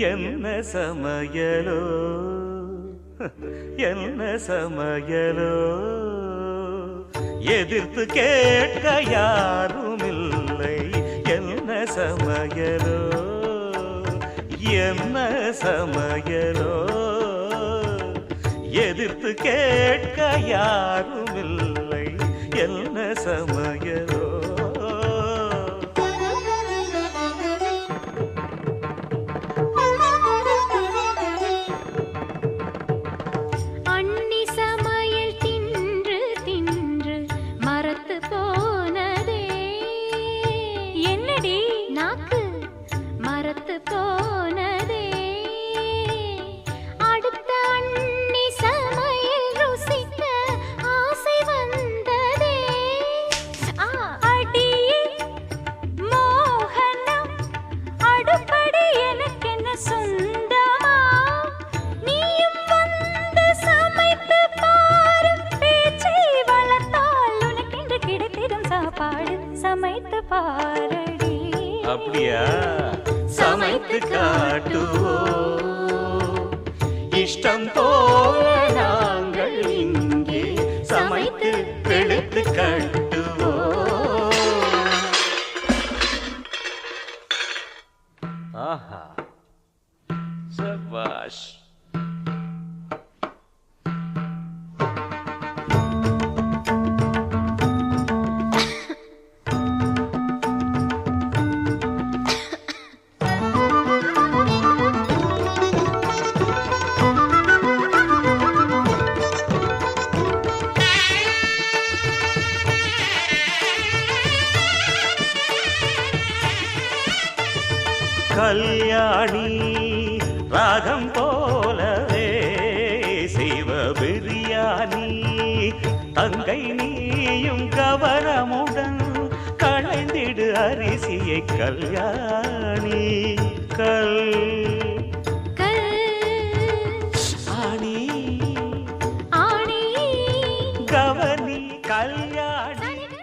என்ன சமையலோ என்ன சமையலோ எதிர்த்து கேட்க யாரும் இல்லை என்ன சமையலோ என்ன சமையலோ எதிர்த்து கேட்க யாரும் இல்லை என்ன சமையலோ அப்படியா சமைத்து காட்டுவோம் இஷ்டம் போல நாங்கள் இங்கே சமைத்து வெளுத்து கட்டுவோம் ஆஹா சபாஷ் கல்யாணி ராகம் போலவே செய்வ பிரியாணி தங்கை நீயும் கவனமுடன் களைந்திடு அரிசியை கல்யாணி